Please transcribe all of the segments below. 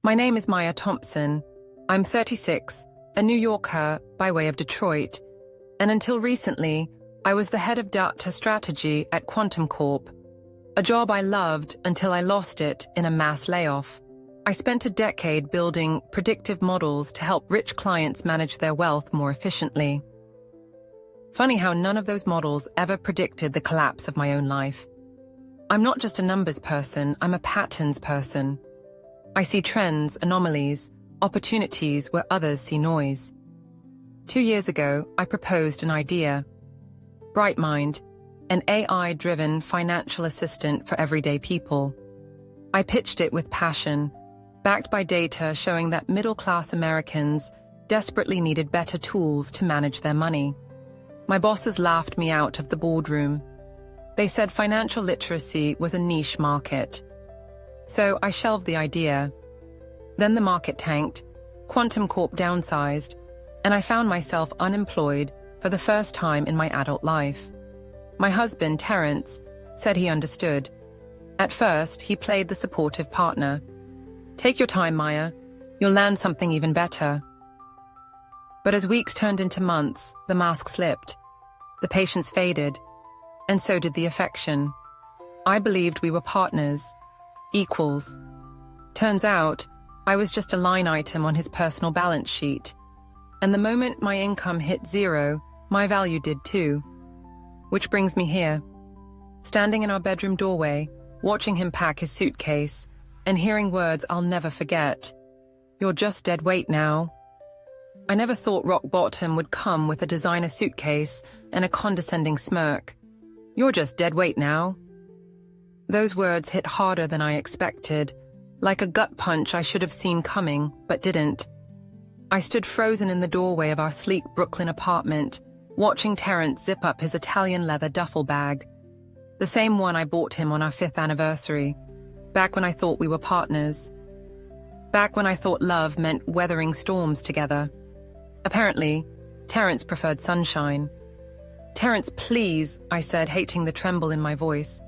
My name is Maya Thompson. I'm 36, a New Yorker by way of Detroit, and until recently, I was the head of data strategy at Quantum Corp, a job I loved until I lost it in a mass layoff. I spent a decade building predictive models to help rich clients manage their wealth more efficiently. Funny how none of those models ever predicted the collapse of my own life. I'm not just a numbers person, I'm a patterns person. I see trends, anomalies, opportunities where others see noise. 2 years ago, I proposed an idea. Brightmind, an AI-driven financial assistant for everyday people. I pitched it with passion, backed by data showing that middle-class Americans desperately needed better tools to manage their money. My bosses laughed me out of the boardroom. They said financial literacy was a niche market. So I shelved the idea. Then the market tanked, Quantum Corp downsized, and I found myself unemployed for the first time in my adult life. My husband, Terrence, said he understood. At first, he played the supportive partner. Take your time, Maya. You'll land something even better. But as weeks turned into months, the mask slipped. The patience faded, and so did the affection. I believed we were partners, equals. Turns out, I was just a line item on his personal balance sheet. And the moment my income hit zero, my value did too. Which brings me here. Standing in our bedroom doorway, watching him pack his suitcase, and hearing words I'll never forget. You're just dead weight now. I never thought rock bottom would come with a designer suitcase and a condescending smirk. You're just dead weight now. Those words hit harder than I expected, like a gut punch I should have seen coming, but didn't. I stood frozen in the doorway of our sleek Brooklyn apartment, watching Terrence zip up his Italian leather duffel bag, the same one I bought him on our 5th anniversary, back when I thought we were partners, back when I thought love meant weathering storms together. Apparently, Terrence preferred sunshine. Terrence, please, I said, hating the tremble in my voice.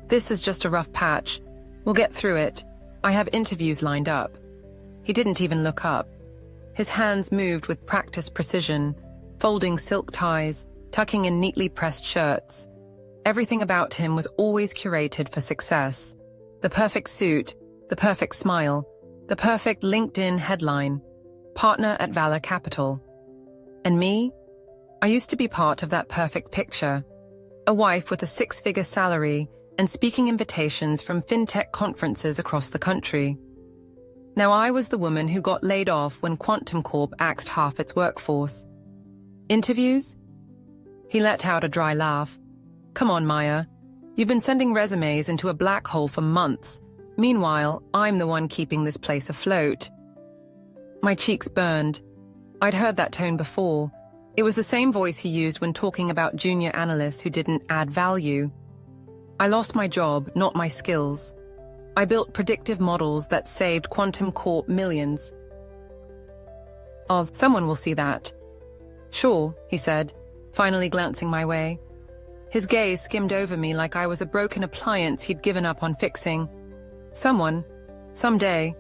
This is just a rough patch. We'll get through it. I have interviews lined up. He didn't even look up. His hands moved with practiced precision, folding silk ties, tucking in neatly pressed shirts. Everything about him was always curated for success. The perfect suit, the perfect smile, the perfect LinkedIn headline, partner at Valor Capital. And me? I used to be part of that perfect picture. A wife with a 6-figure salary and speaking invitations from fintech conferences across the country. Now I was the woman who got laid off when Quantum Corp axed half its workforce. Interviews? He let out a dry laugh. Come on, Maya. You've been sending resumes into a black hole for months. Meanwhile, I'm the one keeping this place afloat. My cheeks burned. I'd heard that tone before. It was the same voice he used when talking about junior analysts who didn't add value. I lost my job, not my skills. I built predictive models that saved Quantum Corp millions. Oz, someone will see that. Sure, he said, finally glancing my way. His gaze skimmed over me like I was a broken appliance he'd given up on fixing. Someone, someday.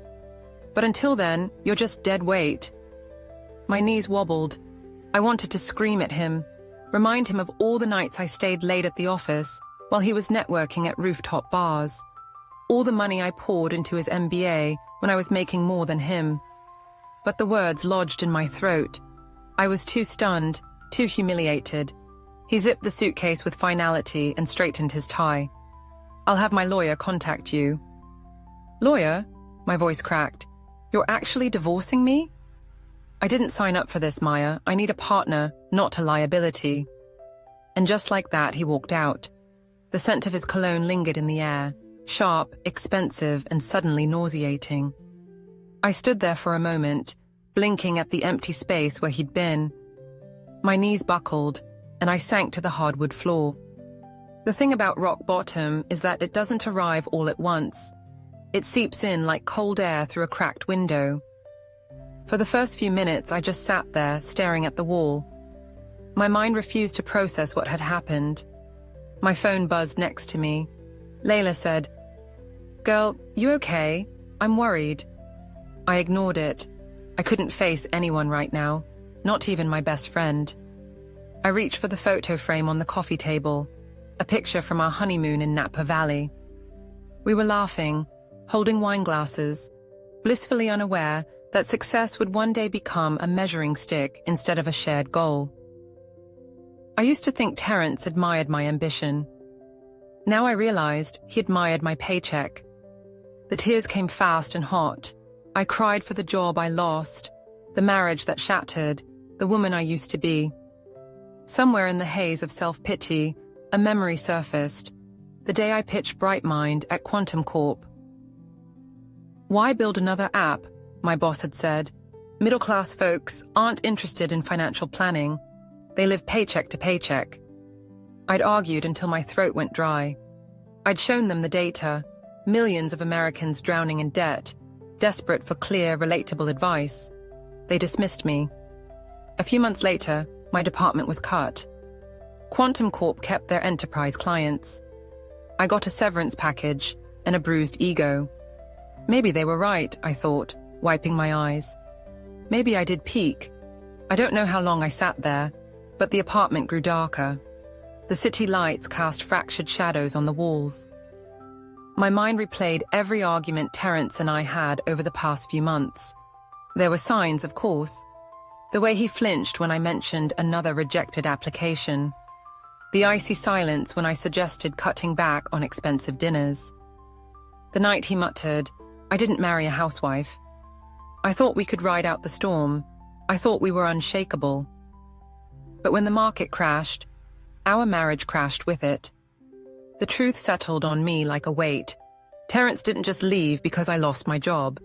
But until then, you're just dead weight. My knees wobbled. I wanted to scream at him, remind him of all the nights I stayed late at the office while he was networking at rooftop bars. All the money I poured into his MBA when I was making more than him. But the words lodged in my throat. I was too stunned, too humiliated. He zipped the suitcase with finality and straightened his tie. I'll have my lawyer contact you. Lawyer? My voice cracked. You're actually divorcing me? I didn't sign up for this, Maya. I need a partner, not a liability. And just like that, he walked out. The scent of his cologne lingered in the air, sharp, expensive, and suddenly nauseating. I stood there for a moment, blinking at the empty space where he'd been. My knees buckled, and I sank to the hardwood floor. The thing about rock bottom is that it doesn't arrive all at once. It seeps in like cold air through a cracked window. For the first few minutes, I just sat there, staring at the wall. My mind refused to process what had happened. My phone buzzed next to me. Layla said, "Girl, you okay? I'm worried." I ignored it. I couldn't face anyone right now, not even my best friend. I reached for the photo frame on the coffee table, a picture from our honeymoon in Napa Valley. We were laughing, holding wine glasses, blissfully unaware that success would one day become a measuring stick instead of a shared goal. I used to think Terrence admired my ambition. Now I realized he admired my paycheck. The tears came fast and hot. I cried for the job I lost, the marriage that shattered, the woman I used to be. Somewhere in the haze of self-pity, a memory surfaced, the day I pitched Brightmind at Quantum Corp. Why build another app? My boss had said. Middle-class folks aren't interested in financial planning. They live paycheck to paycheck. I'd argued until my throat went dry. I'd shown them the data, millions of Americans drowning in debt, desperate for clear, relatable advice. They dismissed me. A few months later, my department was cut. Quantum Corp kept their enterprise clients. I got a severance package and a bruised ego. Maybe they were right, I thought, wiping my eyes. Maybe I did peak. I don't know how long I sat there, but the apartment grew darker. The city lights cast fractured shadows on the walls. My mind replayed every argument Terrence and I had over the past few months. There were signs, of course. The way he flinched when I mentioned another rejected application. The icy silence when I suggested cutting back on expensive dinners. The night he muttered, "I didn't marry a housewife." I thought we could ride out the storm. I thought we were unshakable. But when the market crashed, our marriage crashed with it. The truth settled on me like a weight. Terrence didn't just leave because I lost my job.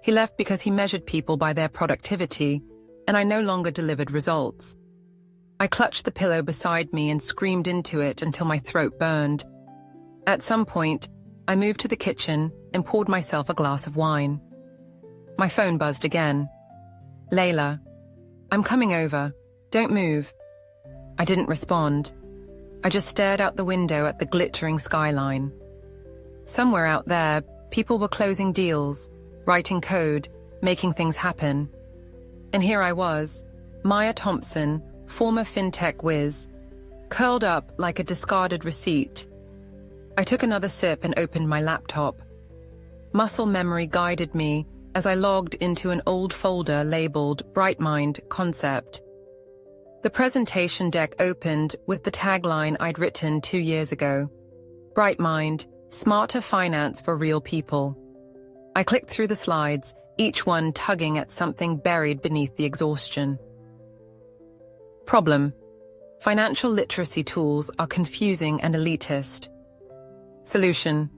He left because he measured people by their productivity, and I no longer delivered results. I clutched the pillow beside me and screamed into it until my throat burned. At some point, I moved to the kitchen and poured myself a glass of wine. My phone buzzed again. "Layla, I'm coming over. Don't move." I didn't respond. I just stared out the window at the glittering skyline. Somewhere out there, people were closing deals, writing code, making things happen. And here I was, Maya Thompson, former fintech whiz, curled up like a discarded receipt. I took another sip and opened my laptop. Muscle memory guided me as I logged into an old folder labeled Brightmind Concept. The presentation deck opened with the tagline I'd written 2 years ago. Brightmind, smarter finance for real people. I clicked through the slides, each one tugging at something buried beneath the exhaustion. Problem: financial literacy tools are confusing and elitist. Solution: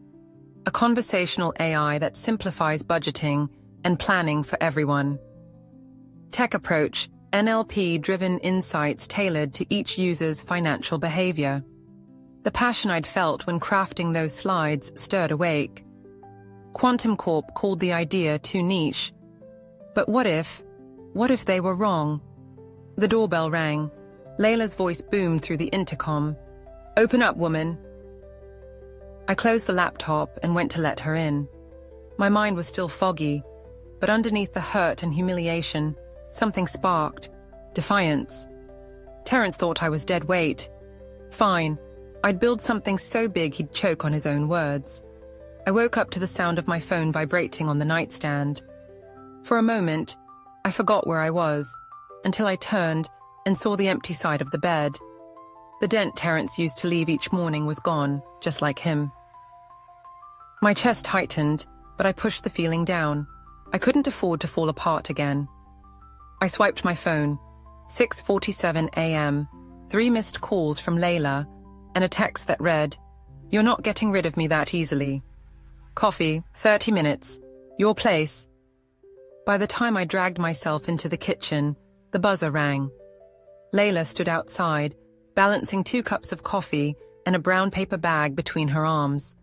a conversational AI that simplifies budgeting and planning for everyone. Tech approach: NLP-driven insights tailored to each user's financial behavior. The passion I'd felt when crafting those slides stirred awake. Quantum Corp called the idea too niche. But what if they were wrong? The doorbell rang. Layla's voice boomed through the intercom. "Open up, woman." I closed the laptop and went to let her in. My mind was still foggy, but underneath the hurt and humiliation, something sparked. Defiance. Terrence thought I was dead weight. Fine. I'd build something so big he'd choke on his own words. I woke up to the sound of my phone vibrating on the nightstand. For a moment, I forgot where I was, until I turned and saw the empty side of the bed. The dent Terrence used to leave each morning was gone, just like him. My chest tightened, but I pushed the feeling down. I couldn't afford to fall apart again. I swiped my phone. 6:47 a.m., 3 missed calls from Layla, and a text that read, "You're not getting rid of me that easily. Coffee, 30 minutes. Your place." By the time I dragged myself into the kitchen, the buzzer rang. Layla stood outside, balancing 2 cups of coffee and a brown paper bag between her arms.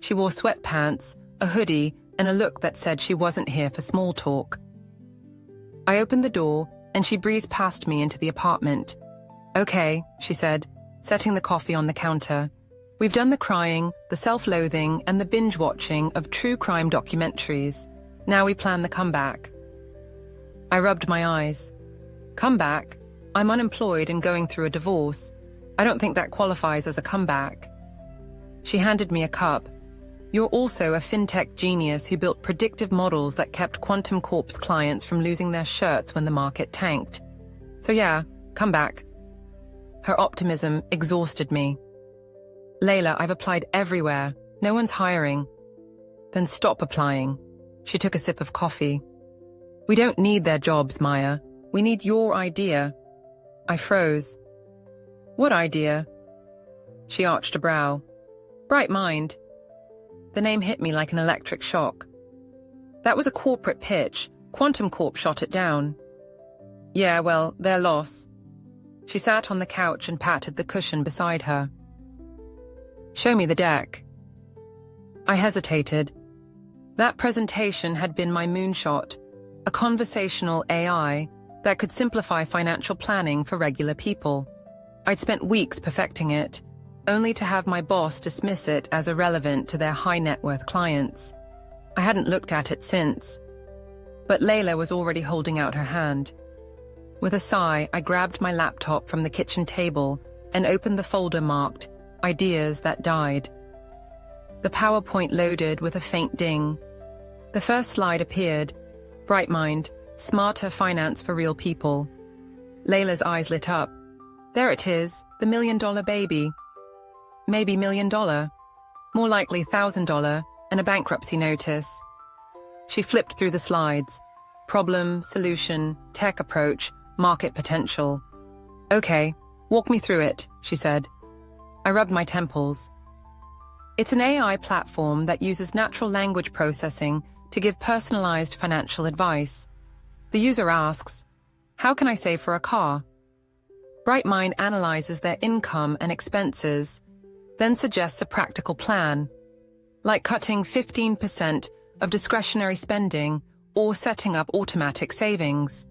She wore sweatpants, a hoodie, and a look that said she wasn't here for small talk. I opened the door, and she breezed past me into the apartment. "Okay," she said, setting the coffee on the counter. "We've done the crying, the self-loathing, and the binge-watching of true crime documentaries. Now we plan the comeback. I rubbed my eyes. Comeback? I'm unemployed and going through a divorce. I don't think that qualifies as a comeback. She handed me a cup. You're also a fintech genius who built predictive models that kept Quantum Corp's clients from losing their shirts when the market tanked. So yeah, comeback. Her optimism exhausted me. Layla, I've applied everywhere. No one's hiring. Then stop applying. She took a sip of coffee. We don't need their jobs, Maya. We need your idea. I froze. What idea? She arched a brow. Bright Mind. The name hit me like an electric shock. That was a corporate pitch. Quantum Corp shot it down. Yeah, well, their loss. She sat on the couch and patted the cushion beside her. Show me the deck. I hesitated. That presentation had been my moonshot, a conversational AI that could simplify financial planning for regular people. I'd spent weeks perfecting it, only to have my boss dismiss it as irrelevant to their high-net-worth clients. I hadn't looked at it since. But Layla was already holding out her hand. With a sigh, I grabbed my laptop from the kitchen table and opened the folder marked Ideas That Died. The PowerPoint loaded with a faint ding. The first slide appeared. Bright Mind, Smarter Finance for Real People. Layla's eyes lit up. There it is, the $1 million baby. Maybe $1 million. More likely $1,000 and a bankruptcy notice. She flipped through the slides. Problem, solution, tech approach, market potential. Okay, walk me through it, she said. I rubbed my temples. It's an AI platform that uses natural language processing to give personalized financial advice. The user asks, how can I save for a car? Bright Mind analyzes their income and expenses, then suggests a practical plan, like cutting 15% of discretionary spending or setting up automatic savings.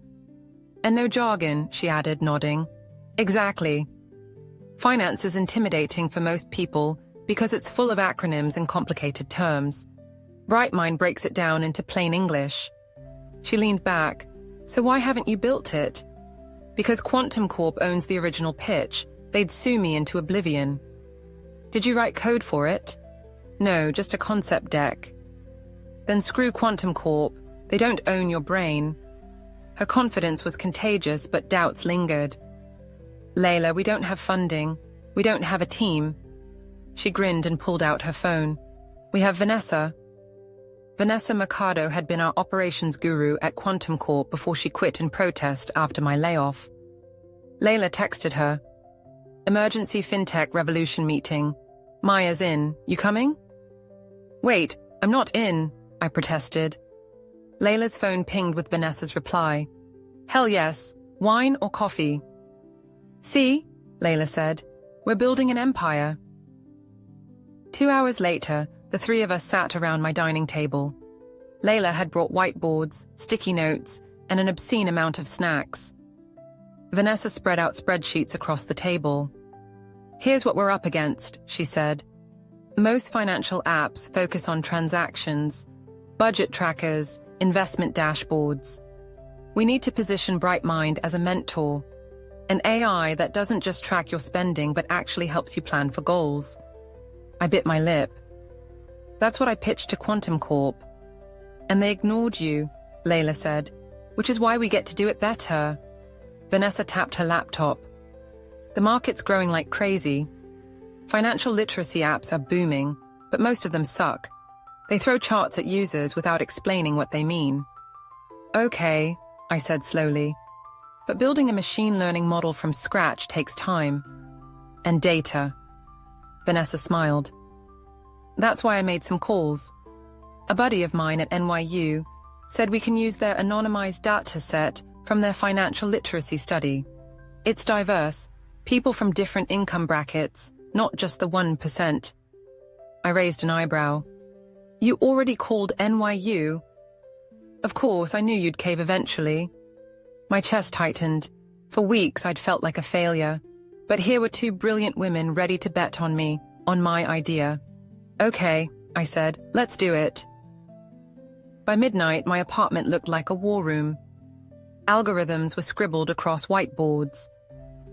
And no jargon, she added, nodding. Exactly. Finance is intimidating for most people because it's full of acronyms and complicated terms. Bright Mind breaks it down into plain English. She leaned back. So why haven't you built it? Because Quantum Corp owns the original pitch. They'd sue me into oblivion. Did you write code for it? No, just a concept deck. Then screw Quantum Corp. They don't own your brain. Her confidence was contagious, but doubts lingered. Layla, we don't have funding. We don't have a team. She grinned and pulled out her phone. We have Vanessa. Vanessa Mercado had been our operations guru at Quantum Corp before she quit in protest after my layoff. Layla texted her. Emergency FinTech Revolution meeting. Maya's in. You coming? Wait, I'm not in, I protested. Layla's phone pinged with Vanessa's reply. Hell yes. Wine or coffee? See, Layla said. We're building an empire. 2 hours later, the three of us sat around my dining table. Layla had brought whiteboards, sticky notes, and an obscene amount of snacks. Vanessa spread out spreadsheets across the table. Here's what we're up against, she said. Most financial apps focus on transactions, budget trackers, investment dashboards. We need to position Bright Mind as a mentor, an AI that doesn't just track your spending but actually helps you plan for goals. I bit my lip. That's what I pitched to Quantum Corp. And they ignored you, Layla said, which is why we get to do it better. Vanessa tapped her laptop. The market's growing like crazy. Financial literacy apps are booming, but most of them suck. They throw charts at users without explaining what they mean. Okay, I said slowly. But building a machine learning model from scratch takes time. And data. Vanessa smiled. That's why I made some calls. A buddy of mine at NYU said we can use their anonymized data set from their financial literacy study. It's diverse, people from different income brackets, not just the 1%. I raised an eyebrow. You already called NYU? Of course, I knew you'd cave eventually. My chest tightened. For weeks, I'd felt like a failure. But here were two brilliant women ready to bet on me, on my idea. Okay, I said, let's do it. By midnight, my apartment looked like a war room. Algorithms were scribbled across whiteboards.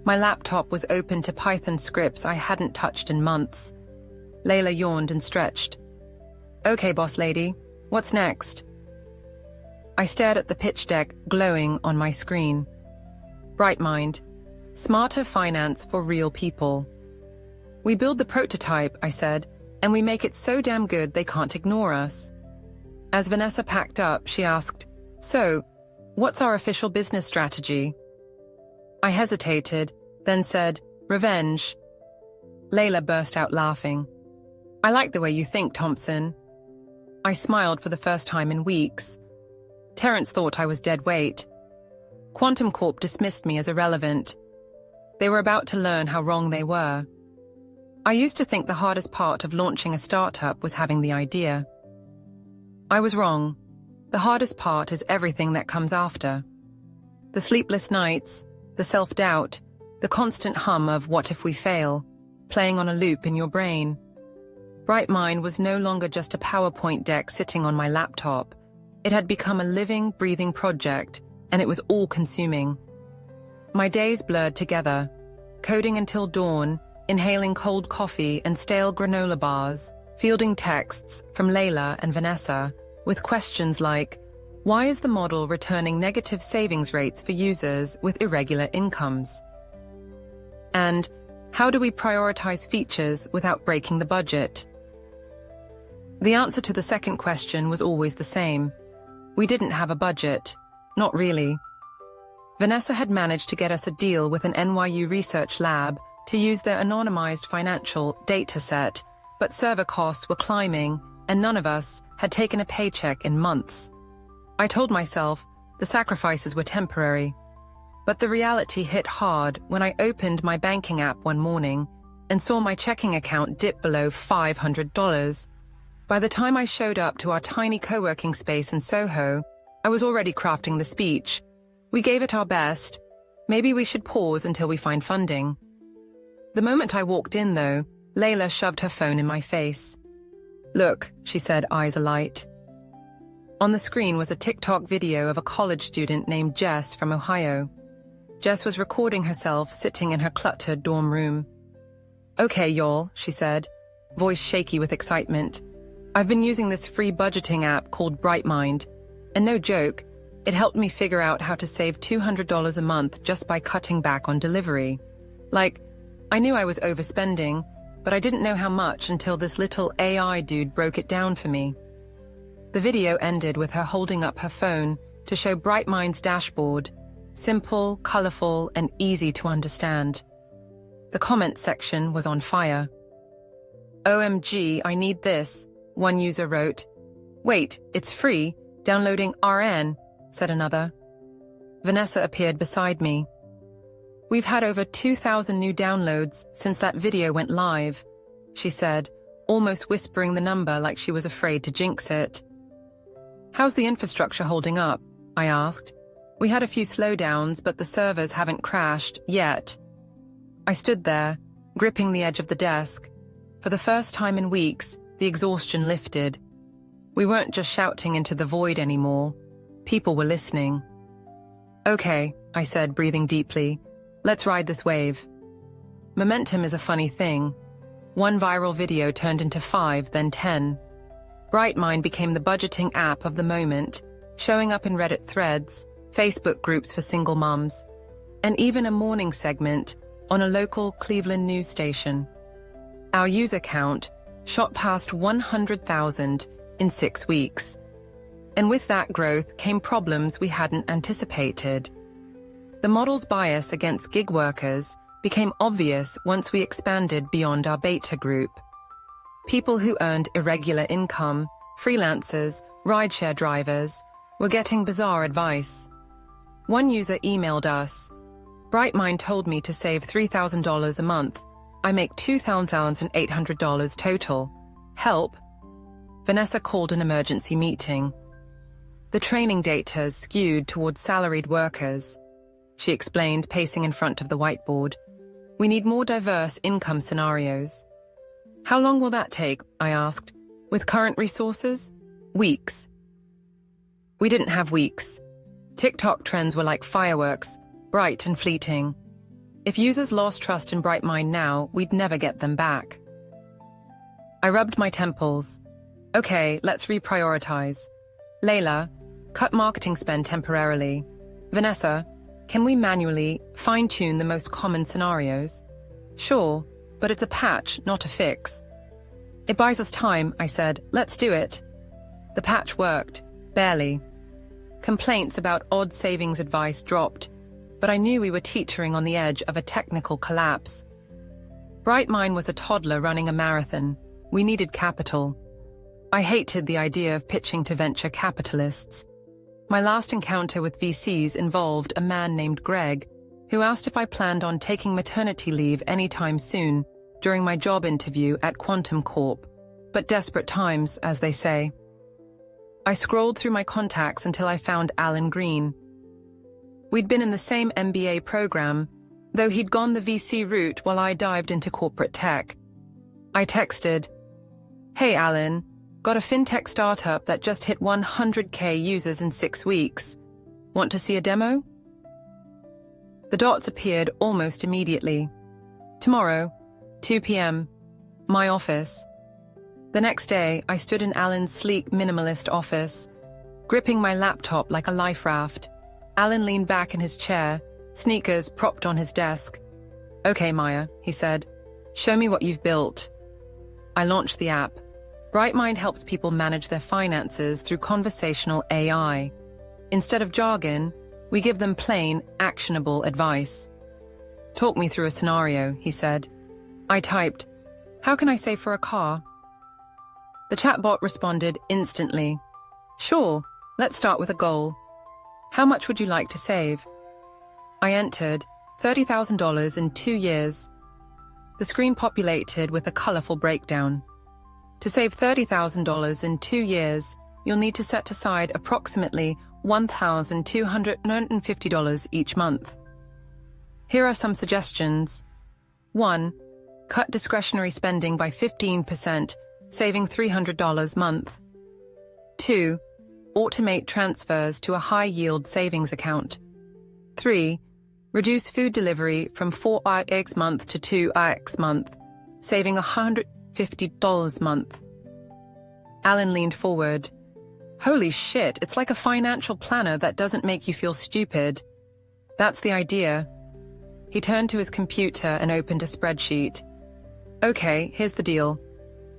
My laptop was open to Python scripts I hadn't touched in months. Layla yawned and stretched. Okay, boss lady, what's next? I stared at the pitch deck glowing on my screen. Brightmind, smarter finance for real people. We build the prototype, I said, and we make it so damn good they can't ignore us. As Vanessa packed up, she asked, So, what's our official business strategy? I hesitated, then said, Revenge. Layla burst out laughing. I like the way you think, Thompson. I smiled for the first time in weeks. Terrence thought I was dead weight. Quantum Corp dismissed me as irrelevant. They were about to learn how wrong they were. I used to think the hardest part of launching a startup was having the idea. I was wrong. The hardest part is everything that comes after. The sleepless nights, the self-doubt, the constant hum of what if we fail, playing on a loop in your brain. Brightmind was no longer just a PowerPoint deck sitting on my laptop. It had become a living, breathing project, and it was all-consuming. My days blurred together, coding until dawn, inhaling cold coffee and stale granola bars, fielding texts from Layla and Vanessa with questions like, why is the model returning negative savings rates for users with irregular incomes? And how do we prioritize features without breaking the budget? The answer to the second question was always the same. We didn't have a budget. Not really. Vanessa had managed to get us a deal with an NYU research lab to use their anonymized financial data set, but server costs were climbing, and none of us had taken a paycheck in months. I told myself the sacrifices were temporary, but the reality hit hard when I opened my banking app one morning and saw my checking account dip below $500. By the time I showed up to our tiny co-working space in Soho, I was already crafting the speech. We gave it our best. Maybe we should pause until we find funding. The moment I walked in, though, Layla shoved her phone in my face. Look, she said, eyes alight. On the screen was a TikTok video of a college student named Jess from Ohio. Jess was recording herself sitting in her cluttered dorm room. Okay, y'all, she said, voice shaky with excitement. I've been using this free budgeting app called Brightmind, and no joke, it helped me figure out how to save $200 a month just by cutting back on delivery. Like, I knew I was overspending, but I didn't know how much until this little AI dude broke it down for me. The video ended with her holding up her phone to show Brightmind's dashboard, simple, colorful, and easy to understand. The comments section was on fire. OMG, I need this, one user wrote. Wait, it's free, downloading RN, said another. Vanessa appeared beside me. We've had over 2,000 new downloads since that video went live, she said, almost whispering the number like she was afraid to jinx it. How's the infrastructure holding up? I asked. We had a few slowdowns, but the servers haven't crashed yet. I stood there, gripping the edge of the desk. For the first time in weeks, the exhaustion lifted. We weren't just shouting into the void anymore. People were listening. Okay, I said, breathing deeply. Let's ride this wave. Momentum is a funny thing. One viral video turned into 5, then 10. Brightmind became the budgeting app of the moment, showing up in Reddit threads, Facebook groups for single mums, and even a morning segment on a local Cleveland news station. Our user count shot past 100,000 in 6 weeks. And with that growth came problems we hadn't anticipated. The model's bias against gig workers became obvious once we expanded beyond our beta group. People who earned irregular income, freelancers, rideshare drivers, were getting bizarre advice. One user emailed us, Brightmind told me to save $3,000 a month. I make $2,800 total. Help? Vanessa called an emergency meeting. The training data is skewed towards salaried workers, she explained, pacing in front of the whiteboard. We need more diverse income scenarios. How long will that take? I asked. With current resources? Weeks. We didn't have weeks. TikTok trends were like fireworks, bright and fleeting. If users lost trust in BrightMind now, we'd never get them back. I rubbed my temples. Okay, let's reprioritize. Layla, cut marketing spend temporarily. Vanessa, can we manually fine-tune the most common scenarios? Sure, but it's a patch, not a fix. It buys us time, I said. Let's do it. The patch worked. Barely. Complaints about odd savings advice dropped, but I knew we were teetering on the edge of a technical collapse. BrightMind was a toddler running a marathon. We needed capital. I hated the idea of pitching to venture capitalists. My last encounter with VCs involved a man named Greg, who asked if I planned on taking maternity leave anytime soon during my job interview at Quantum Corp. But desperate times, as they say. I scrolled through my contacts until I found Alan Green. We'd been in the same MBA program, though he'd gone the VC route while I dived into corporate tech. I texted, "Hey Alan, got a fintech startup that just hit 100K users in 6 weeks. Want to see a demo?" The dots appeared almost immediately. Tomorrow, 2 p.m., my office. The next day, I stood in Alan's sleek minimalist office, gripping my laptop like a life raft. Alan leaned back in his chair, sneakers propped on his desk. "Okay, Maya," he said. "Show me what you've built." I launched the app. BrightMind helps people manage their finances through conversational AI. Instead of jargon, we give them plain, actionable advice. "Talk me through a scenario," he said. I typed, "How can I save for a car?" The chatbot responded instantly. "Sure, let's start with a goal. How much would you like to save?" I entered $30,000 in 2 years. The screen populated with a colorful breakdown. To save $30,000 in 2 years, you'll need to set aside approximately $1,250 each month. Here are some suggestions. 1. Cut discretionary spending by 15%, saving $300 a month. 2. Automate transfers to a high-yield savings account. 3. Reduce food delivery from 4x month to 2x month, saving $150 a month. Alan leaned forward. "Holy shit, it's like a financial planner that doesn't make you feel stupid." "That's the idea." He turned to his computer and opened a spreadsheet. "Okay, here's the deal.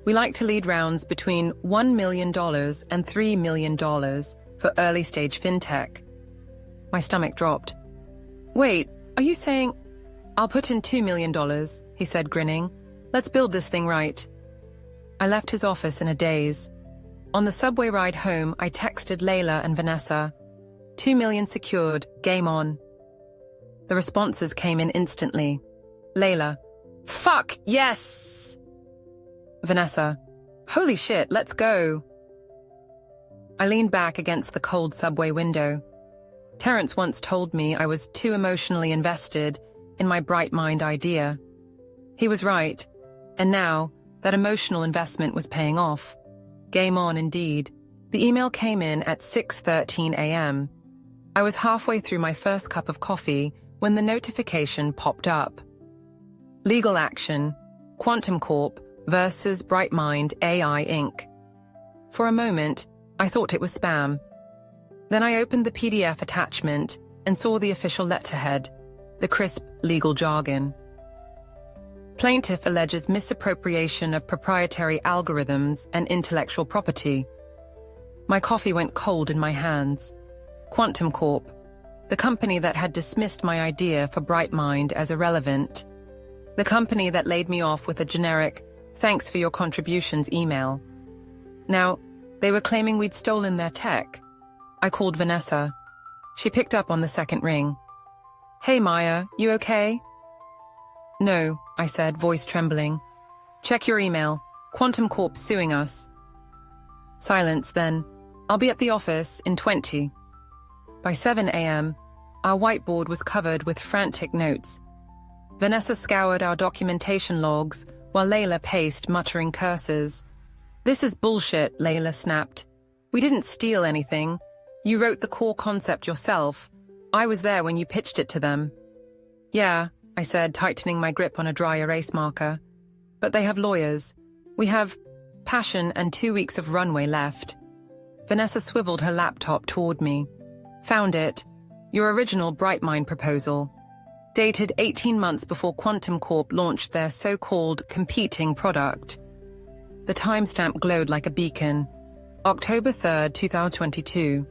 We like to lead rounds between $1 million and $3 million for early-stage fintech." My stomach dropped. "Wait, are you saying—" "I'll put in $2 million, he said, grinning. "Let's build this thing right." I left his office in a daze. On the subway ride home, I texted Layla and Vanessa. $2 million secured, game on. The responses came in instantly. Layla, "Fuck, yes!" Vanessa, "Holy shit, let's go." I leaned back against the cold subway window. Terrence once told me I was too emotionally invested in my BrightMind idea. He was right, and now that emotional investment was paying off. Game on indeed. The email came in at 6:13 a.m. I was halfway through my first cup of coffee when the notification popped up. Legal action, Quantum Corp versus BrightMind AI Inc. For a moment, I thought it was spam. Then I opened the PDF attachment and saw the official letterhead, the crisp legal jargon. Plaintiff alleges misappropriation of proprietary algorithms and intellectual property. My coffee went cold in my hands. Quantum Corp, the company that had dismissed my idea for BrightMind as irrelevant. The company that laid me off with a generic, "Thanks for your contributions" email. Now, they were claiming we'd stolen their tech. I called Vanessa. She picked up on the second ring. "Hey Maya, you okay?" "No," I said, voice trembling. "Check your email. Quantum Corp suing us." Silence then. "I'll be at the office in 20. By 7 a.m., our whiteboard was covered with frantic notes. Vanessa scoured our documentation logs while Layla paced, muttering curses. "This is bullshit," Layla snapped. "We didn't steal anything. You wrote the core concept yourself. I was there when you pitched it to them. Yeah, I said, tightening my grip on a dry erase marker. But they have lawyers. We have passion and 2 weeks of runway left. Vanessa swiveled her laptop toward me. Found it. Your original Brightmind proposal. Dated 18 months before Quantum Corp launched their so-called competing product. The timestamp glowed like a beacon. October 3rd, 2022.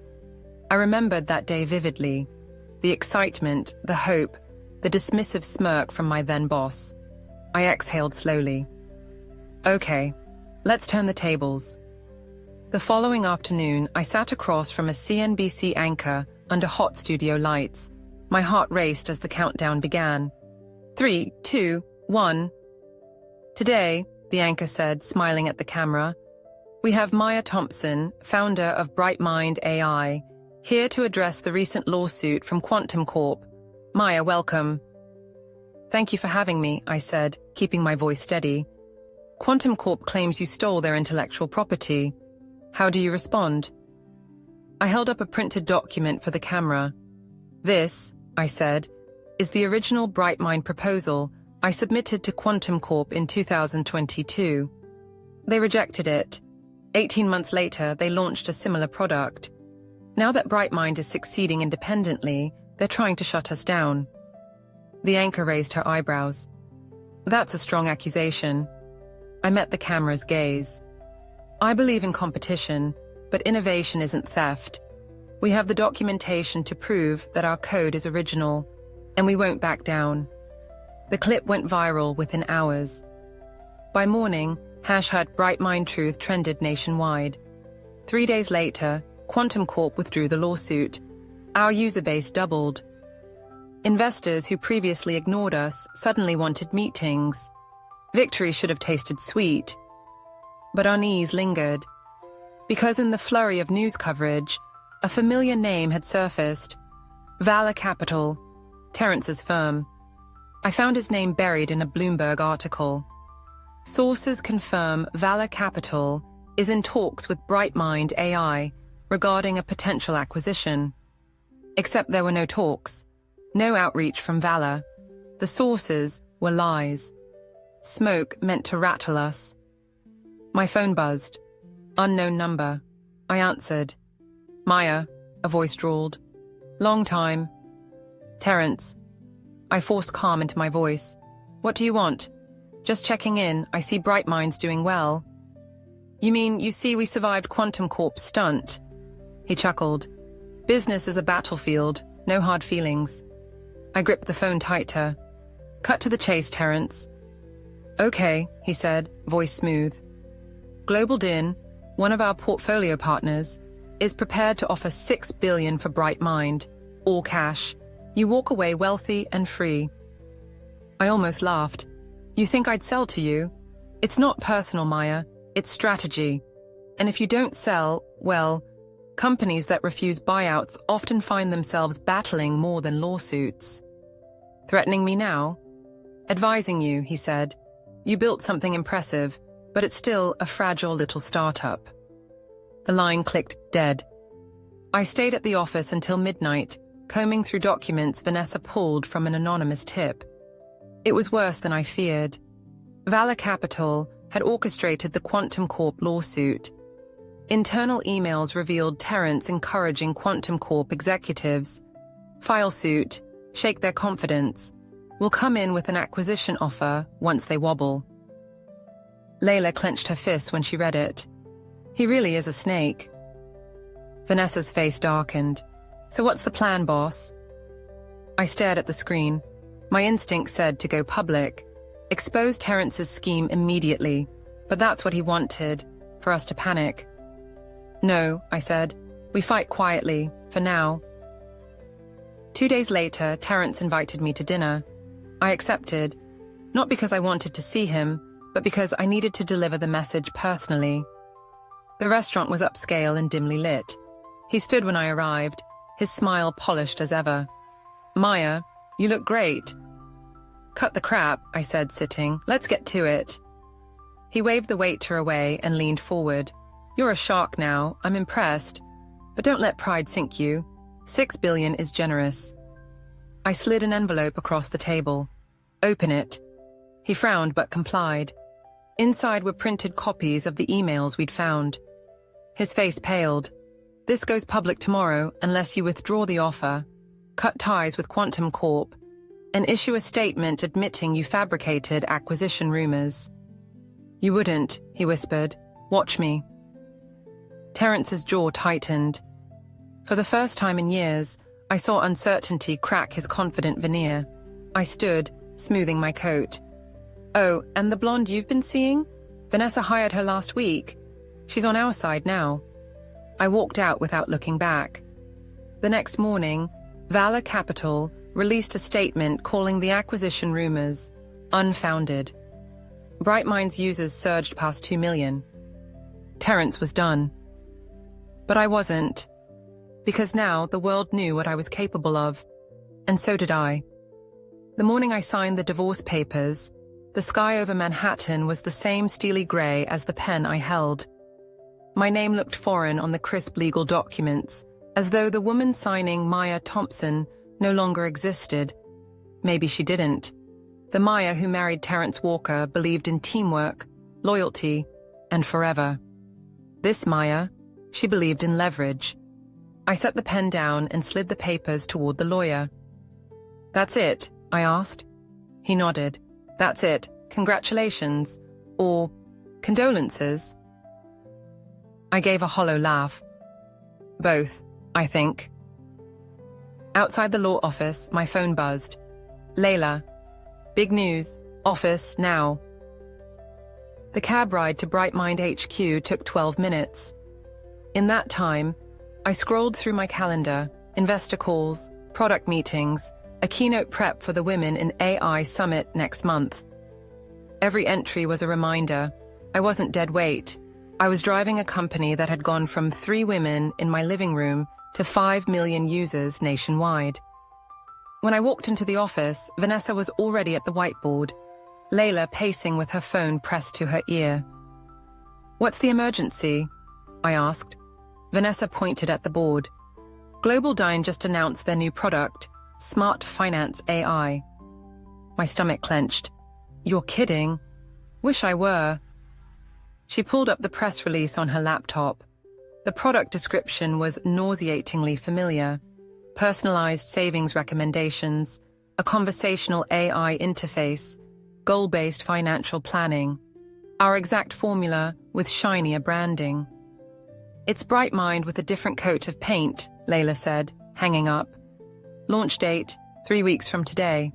I remembered that day vividly. The excitement, the hope, the dismissive smirk from my then boss. I exhaled slowly. Okay, let's turn the tables. The following afternoon, I sat across from a CNBC anchor under hot studio lights. My heart raced as the countdown began. 3, 2, 1. Today, the anchor said, smiling at the camera, we have Maya Thompson, founder of Brightmind AI, here to address the recent lawsuit from Quantum Corp. Maya, welcome. Thank you for having me, I said, keeping my voice steady. Quantum Corp claims you stole their intellectual property. How do you respond? I held up a printed document for the camera. This, I said, is the original Brightmind proposal I submitted to Quantum Corp in 2022. They rejected it. 18 months later, they launched a similar product. Now that Brightmind is succeeding independently, they're trying to shut us down. The anchor raised her eyebrows. That's a strong accusation. I met the camera's gaze. I believe in competition, but innovation isn't theft. We have the documentation to prove that our code is original, and we won't back down. The clip went viral within hours. By morning, #Brightmind Truth trended nationwide. 3 days later, Quantum Corp withdrew the lawsuit. Our user base doubled. Investors who previously ignored us suddenly wanted meetings. Victory should have tasted sweet. But unease lingered. Because in the flurry of news coverage, a familiar name had surfaced. Valor Capital, Terrence's firm. I found his name buried in a Bloomberg article. Sources confirm Valor Capital is in talks with Brightmind AI regarding a potential acquisition. Except there were no talks, no outreach from Valor. The sources were lies. Smoke meant to rattle us. My phone buzzed. Unknown number. I answered. Maya, a voice drawled. Long time. Terrence. I forced calm into my voice. What do you want? Just checking in. I see Brightmind's doing well. You mean you see we survived Quantum Corp's stunt? He chuckled. Business is a battlefield. No hard feelings. I gripped the phone tighter. Cut to the chase, Terrence. Okay, he said, voice smooth. Global DIN, one of our portfolio partners, is prepared to offer $6 billion for Brightmind, all cash. You walk away wealthy and free. I almost laughed. You think I'd sell to you? It's not personal, Maya. It's strategy. And if you don't sell, well, companies that refuse buyouts often find themselves battling more than lawsuits. Threatening me now? Advising you, he said. You built something impressive, but it's still a fragile little startup. The line clicked dead. I stayed at the office until midnight, combing through documents Vanessa pulled from an anonymous tip. It was worse than I feared. Valor Capital had orchestrated the Quantum Corp lawsuit. Internal emails revealed Terrence encouraging Quantum Corp executives. File suit, shake their confidence. We'll come in with an acquisition offer once they wobble. Layla clenched her fists when she read it. He really is a snake. Vanessa's face darkened. So what's the plan, boss? I stared at the screen. My instinct said to go public. Expose Terrence's scheme immediately. But that's what he wanted, for us to panic. No, I said. We fight quietly, for now. 2 days later, Terrence invited me to dinner. I accepted, not because I wanted to see him, but because I needed to deliver the message personally. The restaurant was upscale and dimly lit. He stood when I arrived, his smile polished as ever. Maya, you look great. Cut the crap, I said, sitting. Let's get to it. He waved the waiter away and leaned forward. You're a shark now. I'm impressed. But don't let pride sink you. 6 billion is generous. I slid an envelope across the table. Open it. He frowned but complied. Inside were printed copies of the emails we'd found. His face paled. This goes public tomorrow unless you withdraw the offer, cut ties with Quantum Corp, and issue a statement admitting you fabricated acquisition rumors. You wouldn't, he whispered. Watch me. Terrence's jaw tightened. For the first time in years, I saw uncertainty crack his confident veneer. I stood, smoothing my coat. Oh, and the blonde you've been seeing? Vanessa hired her last week. She's on our side now. I walked out without looking back. The next morning, Valor Capital released a statement calling the acquisition rumors unfounded. Brightmind's users surged past 2 million. Terrence was done. But I wasn't. Because now the world knew what I was capable of. And so did I. The morning I signed the divorce papers, the sky over Manhattan was the same steely grey as the pen I held. My name looked foreign on the crisp legal documents, as though the woman signing Maya Thompson no longer existed. Maybe she didn't. The Maya who married Terrence Walker believed in teamwork, loyalty, and forever. This Maya, she believed in leverage. I set the pen down and slid the papers toward the lawyer. That's it, I asked. He nodded. That's it. Congratulations. Or condolences. I gave a hollow laugh. Both, I think. Outside the law office, my phone buzzed. Layla. Big news. Office, now. The cab ride to Brightmind HQ took 12 minutes. In that time, I scrolled through my calendar, investor calls, product meetings, a keynote prep for the Women in AI Summit next month. Every entry was a reminder. I wasn't dead weight. I was driving a company that had gone from 3 women in my living room to 5 million users nationwide. When I walked into the office, Vanessa was already at the whiteboard, Layla pacing with her phone pressed to her ear. What's the emergency? I asked. Vanessa pointed at the board. Global Dine just announced their new product, Smart Finance AI. My stomach clenched. You're kidding? Wish I were. She pulled up the press release on her laptop. The product description was nauseatingly familiar. Personalized savings recommendations, a conversational AI interface, goal-based financial planning. Our exact formula with shinier branding. It's Brightmind with a different coat of paint, Layla said, hanging up. Launch date, 3 weeks from today.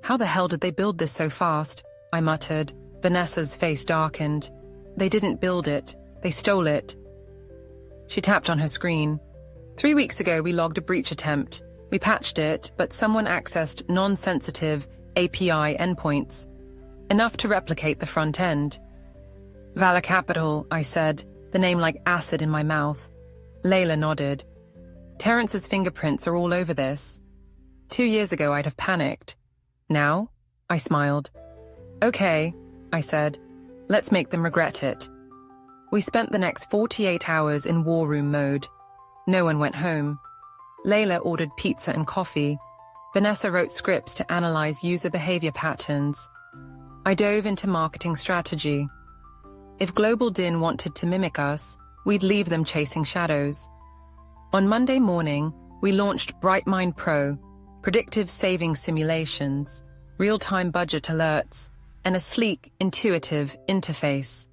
How the hell did they build this so fast? I muttered. Vanessa's face darkened. They didn't build it. They stole it. She tapped on her screen. 3 weeks ago, we logged a breach attempt. We patched it, but someone accessed non-sensitive API endpoints. Enough to replicate the front end. Valor Capital, I said, the name like acid in my mouth. Layla nodded. Terrence's fingerprints are all over this. 2 years ago, I'd have panicked. Now? I smiled. Okay, I said. Let's make them regret it. We spent the next 48 hours in war room mode. No one went home. Layla ordered pizza and coffee. Vanessa wrote scripts to analyze user behavior patterns. I dove into marketing strategy. If Global Din wanted to mimic us, we'd leave them chasing shadows. On Monday morning, we launched Brightmind Pro, predictive savings simulations, real-time budget alerts, and a sleek, intuitive interface.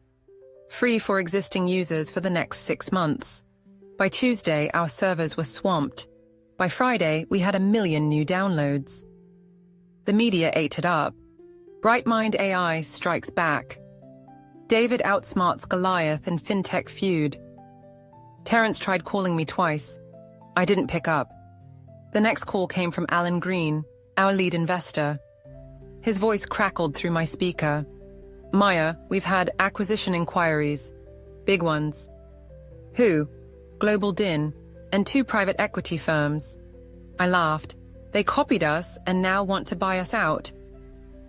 Free for existing users for the next 6 months. By Tuesday, our servers were swamped. By Friday, we had 1 million new downloads. The media ate it up. Brightmind AI strikes back. David outsmarts Goliath in fintech feud. Terrence tried calling me twice. I didn't pick up. The next call came from Alan Green, our lead investor. His voice crackled through my speaker. Maya, we've had acquisition inquiries. Big ones. Who? Global Din, and 2 private equity firms. I laughed. They copied us and now want to buy us out.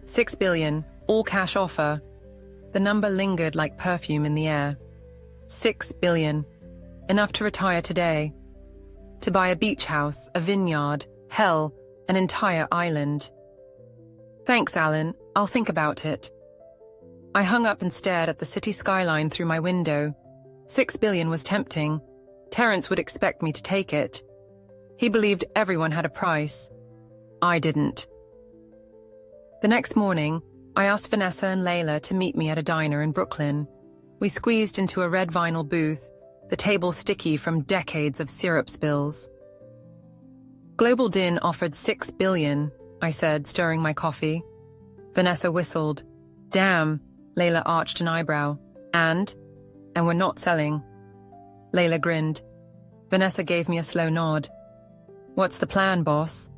6 billion, all cash offer. The number lingered like perfume in the air. 6 billion. enough to retire today. To buy a beach house, a vineyard, hell, an entire island. Thanks, Alan. I'll think about it. I hung up and stared at the city skyline through my window. 6 billion was tempting. Terence would expect me to take it. He believed everyone had a price. I didn't. The next morning, I asked Vanessa and Layla to meet me at a diner in Brooklyn. We squeezed into a red vinyl booth, the table sticky from decades of syrup spills. Global Din offered 6 billion, I said, stirring my coffee. Vanessa whistled. Damn, Layla arched an eyebrow. And we're not selling. Layla grinned. Vanessa gave me a slow nod. What's the plan, boss?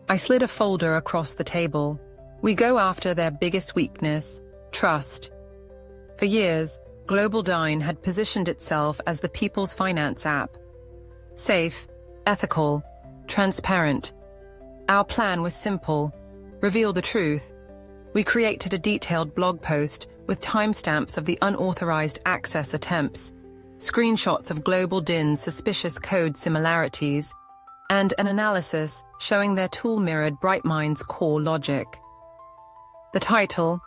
I slid a folder across the table. We go after their biggest weakness, trust. For years, Global Dine had positioned itself as the people's finance app. Safe, ethical, transparent. Our plan was simple. Reveal the truth. We created a detailed blog post with timestamps of the unauthorized access attempts, screenshots of Global Din's suspicious code similarities, and an analysis showing their tool mirrored Brightmind's core logic. The title,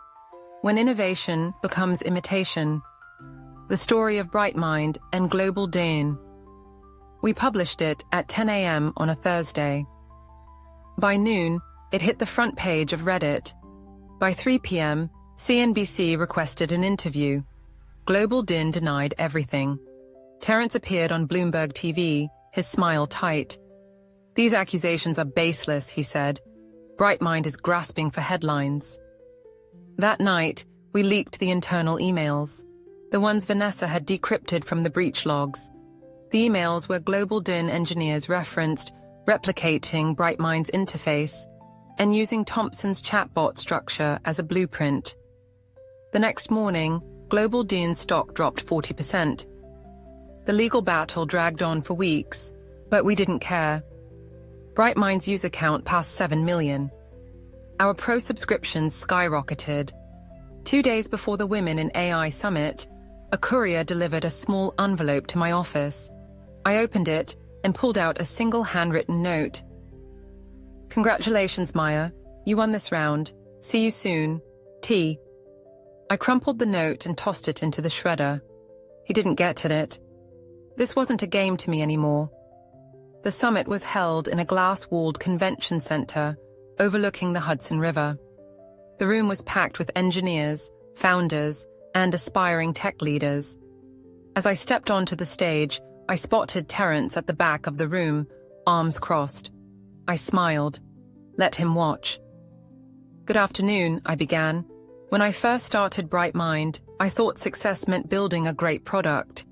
When Innovation Becomes Imitation, The Story of Brightmind and Global Din. We published it at 10 a.m. on a Thursday. By noon, it hit the front page of Reddit. By 3 p.m., CNBC requested an interview. Global Din denied everything. Terence appeared on Bloomberg TV, his smile tight. These accusations are baseless, he said. Brightmind is grasping for headlines. That night, we leaked the internal emails, the ones Vanessa had decrypted from the breach logs. The emails where Global Din engineers referenced replicating Brightmind's interface and using Thompson's chatbot structure as a blueprint. The next morning, Global Din's stock dropped 40%. The legal battle dragged on for weeks, but we didn't care. Brightmind's user count passed 7 million. Our pro subscriptions skyrocketed. 2 days before the Women in AI Summit, a courier delivered a small envelope to my office. I opened it and pulled out a single handwritten note. Congratulations, Maya. You won this round. See you soon. T. I crumpled the note and tossed it into the shredder. He didn't get at it. This wasn't a game to me anymore. The summit was held in a glass-walled convention center overlooking the Hudson River. The room was packed with engineers, founders, and aspiring tech leaders. As I stepped onto the stage, I spotted Terence at the back of the room, arms crossed. I smiled. Let him watch. Good afternoon, I began. When I first started Brightmind, I thought success meant building a great product.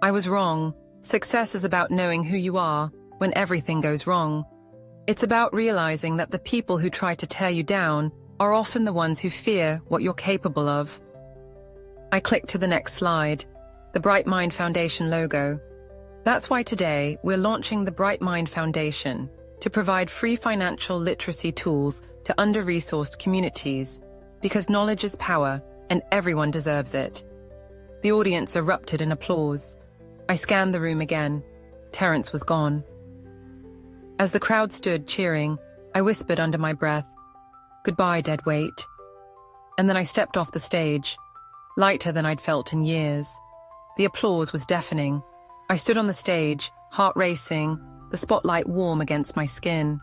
I was wrong. Success is about knowing who you are when everything goes wrong. It's about realizing that the people who try to tear you down are often the ones who fear what you're capable of. I clicked to the next slide, the Brightmind Foundation logo. That's why today we're launching the Brightmind Foundation to provide free financial literacy tools to under-resourced communities, because knowledge is power and everyone deserves it. The audience erupted in applause. I scanned the room again. Terence was gone. As the crowd stood cheering, I whispered under my breath, "Goodbye, dead weight." And then I stepped off the stage, lighter than I'd felt in years. The applause was deafening. I stood on the stage, heart racing, the spotlight warm against my skin.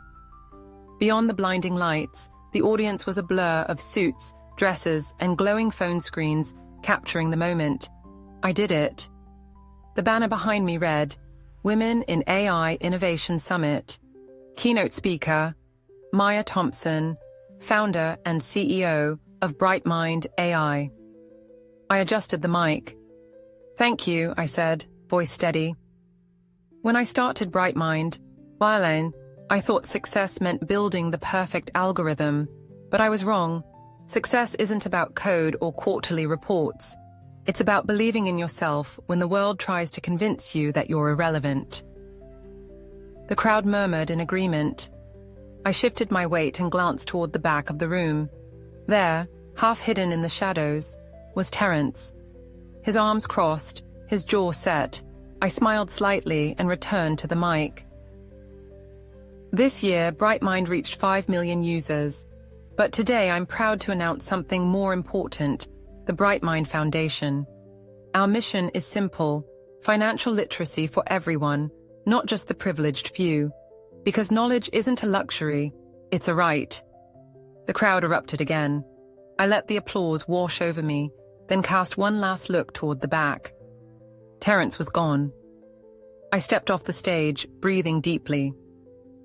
Beyond the blinding lights, the audience was a blur of suits, dresses, and glowing phone screens capturing the moment. I did it. The banner behind me read, Women in AI Innovation Summit. Keynote speaker, Maya Thompson, founder and CEO of Brightmind AI. I adjusted the mic. Thank you, I said, voice steady. When I started Brightmind, I thought success meant building the perfect algorithm, but I was wrong. Success isn't about code or quarterly reports. It's about believing in yourself when the world tries to convince you that you're irrelevant. The crowd murmured in agreement. I shifted my weight and glanced toward the back of the room. There, half hidden in the shadows, was Terence. His arms crossed, His jaw set. I smiled slightly and returned to the mic. This year, Brightmind reached 5 million users. But today I'm proud to announce something more important, the Brightmind Foundation. Our mission is simple: financial literacy for everyone, not just the privileged few. Because knowledge isn't a luxury, it's a right. The crowd erupted again. I let the applause wash over me, then cast one last look toward the back. Terence was gone. I stepped off the stage, breathing deeply.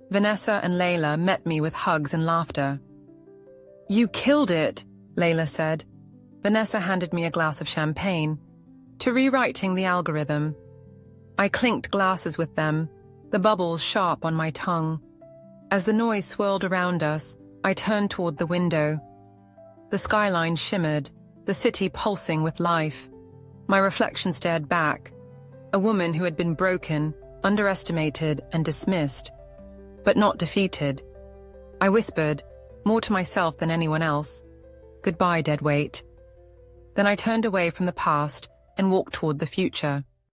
Vanessa and Layla met me with hugs and laughter. "You killed it," Layla said. Vanessa handed me a glass of champagne. "To rewriting the algorithm." I clinked glasses with them, the bubbles sharp on my tongue. As the noise swirled around us, I turned toward the window. The skyline shimmered, the city pulsing with life. My reflection stared back, a woman who had been broken, underestimated, and dismissed, but not defeated. I whispered, more to myself than anyone else, "Goodbye, dead weight." Then I turned away from the past and walked toward the future.